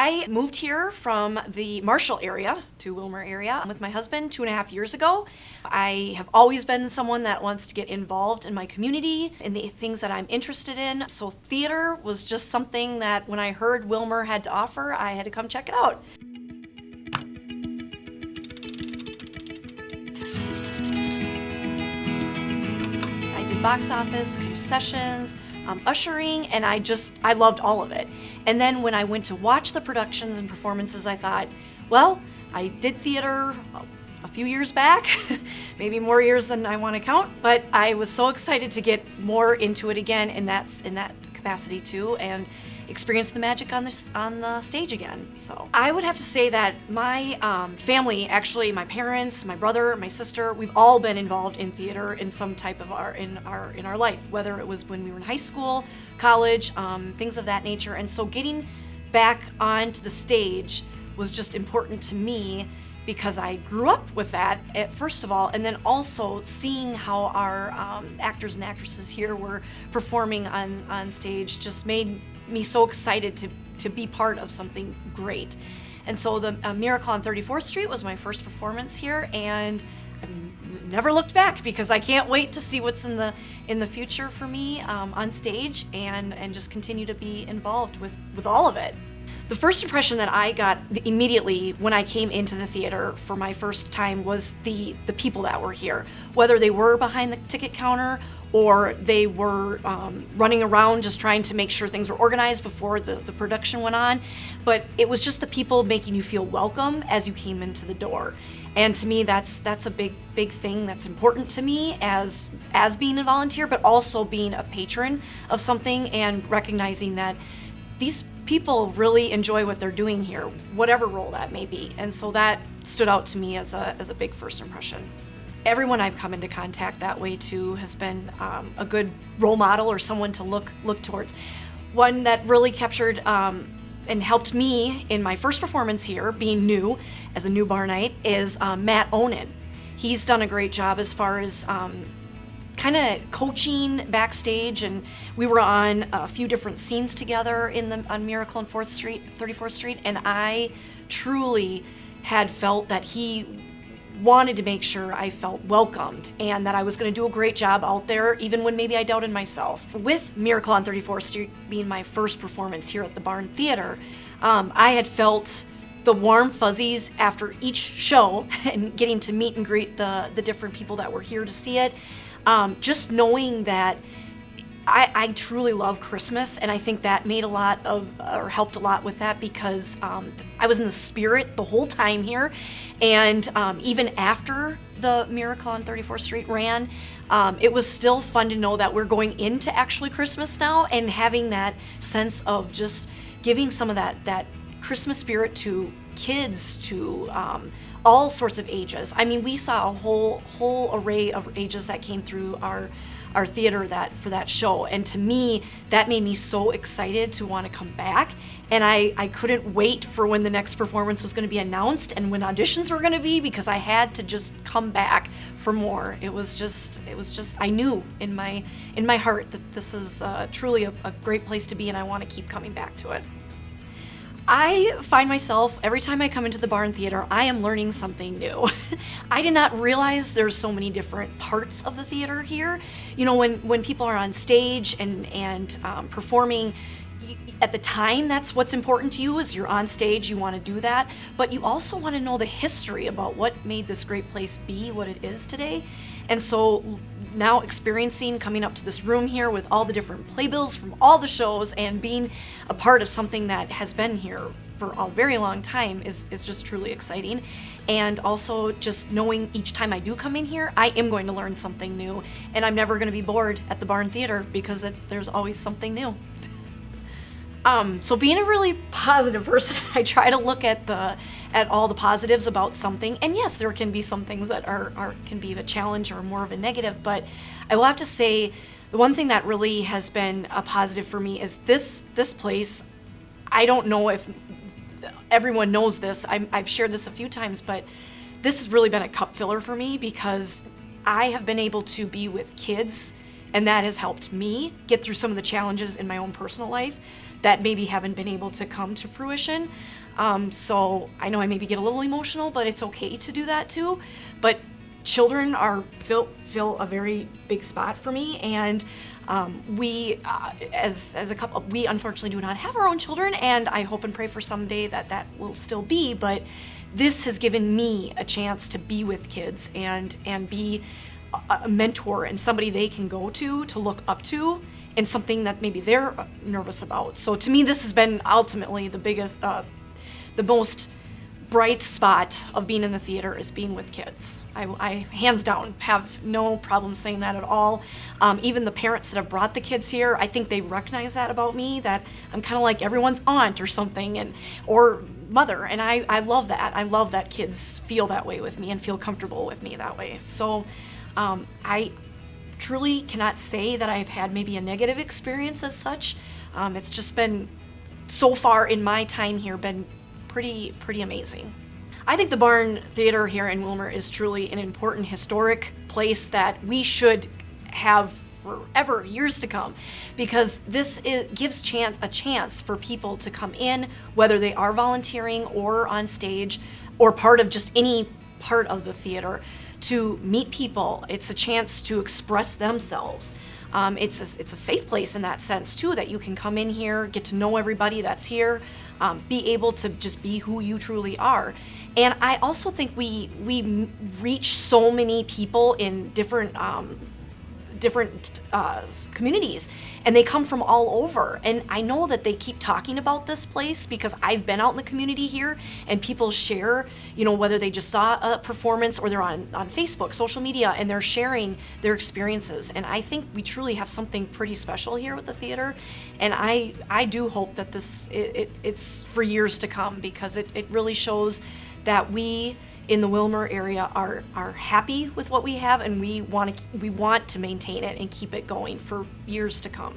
I moved here from the Marshall area to Willmar area with my husband 2.5 years ago. I have always been someone that wants to get involved in my community, in the things that I'm interested in. So theater was just something that when I heard Willmar had to offer, I had to come check it out. I did box office, concessions, ushering, and I loved all of it. And then when I went to watch the productions and performances, I thought, well, I did theater a few years back, maybe more years than I want to count, but I was so excited to get more into it again in that capacity too, and experience the magic on the stage again. So I would have to say that my family, actually my parents, my brother, my sister, we've all been involved in theater in some type of in our life, whether it was when we were in high school, college, things of that nature. And so getting back onto the stage was just important to me because I grew up with that, first of all, and then also seeing how our actors and actresses here were performing on stage just made me so excited to be part of something great. And so the Miracle on 34th Street was my first performance here, and I've never looked back because I can't wait to see what's in the future for me on stage and just continue to be involved with all of it. The first impression that I got immediately when I came into the theater for my first time was the people that were here, whether they were behind the ticket counter or they were running around just trying to make sure things were organized before the production went on. But it was just the people making you feel welcome as you came into the door. And to me, that's a big thing that's important to me as being a volunteer, but also being a patron of something and recognizing that these people really enjoy what they're doing here, whatever role that may be. And so that stood out to me as a big first impression. Everyone I've come into contact that way too has been a good role model or someone to look towards. One that really captured and helped me in my first performance here, being new as a new bar night, is Matt Onan. He's done a great job as far as kind of coaching backstage, and we were on a few different scenes together on Miracle on 34th Street, and I truly had felt that he wanted to make sure I felt welcomed and that I was going to do a great job out there, even when maybe I doubted myself. With Miracle on 34th Street being my first performance here at the Barn Theater, I had felt the warm fuzzies after each show and getting to meet and greet the different people that were here to see it. Just knowing that I truly love Christmas, and I think that made helped a lot with that because I was in the spirit the whole time here, and even after the Miracle on 34th Street ran, it was still fun to know that we're going into actually Christmas now and having that sense of just giving some of that Christmas spirit to kids, to all sorts of ages. I mean, we saw a whole array of ages that came through our theater for that show, and to me that made me so excited to want to come back, and I couldn't wait for when the next performance was going to be announced and when auditions were going to be, because I had to just come back for more. It was just I knew in my heart that this is truly a great place to be, and I want to keep coming back to it. I find myself, every time I come into the Barn Theater, I am learning something new. I did not realize there's so many different parts of the theater here. You know, when people are on stage and performing, at the time, that's what's important to you, is you're on stage, you want to do that, but you also want to know the history about what made this great place be what it is today. And so now coming up to this room here with all the different playbills from all the shows and being a part of something that has been here for a very long time is just truly exciting. And also just knowing each time I do come in here, I am going to learn something new, and I'm never going to be bored at the Barn Theater because there's always something new. So being a really positive person, I try to look at all the positives about something. And yes, there can be some things that can be a challenge or more of a negative, but I will have to say the one thing that really has been a positive for me is this place. I don't know if everyone knows this. I've shared this a few times, but this has really been a cup filler for me because I have been able to be with kids, and that has helped me get through some of the challenges in my own personal life. that maybe haven't been able to come to fruition. So I know I maybe get a little emotional, but it's okay to do that too. But children fill a very big spot for me, and we, as a couple, we unfortunately do not have our own children, and I hope and pray for someday that will still be. But this has given me a chance to be with kids and be a mentor and somebody they can go to look up to, and something that maybe they're nervous about. So to me, this has been ultimately the biggest, the most bright spot of being in the theater is being with kids. I hands down have no problem saying that at all. Even the parents that have brought the kids here, I think they recognize that about me, that I'm kind of like everyone's aunt or something, or mother, and I love that. I love that kids feel that way with me and feel comfortable with me that way. So I truly cannot say that I've had maybe a negative experience as such. It's just been, so far in my time here, been pretty amazing. I think the Barn Theater here in Willmar is truly an important historic place that we should have forever, years to come, because this gives a chance for people to come in, whether they are volunteering or on stage or part of just any part of the theater, to meet people. It's a chance to express themselves. It's a safe place in that sense too, that you can come in here, get to know everybody that's here, be able to just be who you truly are. And I also think we reach so many people in different communities, and they come from all over. And I know that they keep talking about this place because I've been out in the community here, and people share, whether they just saw a performance or they're on Facebook, social media, and they're sharing their experiences. And I think we truly have something pretty special here with the theater. And I do hope that it's for years to come, because it really shows that we in the Willmar area are happy with what we have, and we want to maintain it and keep it going for years to come.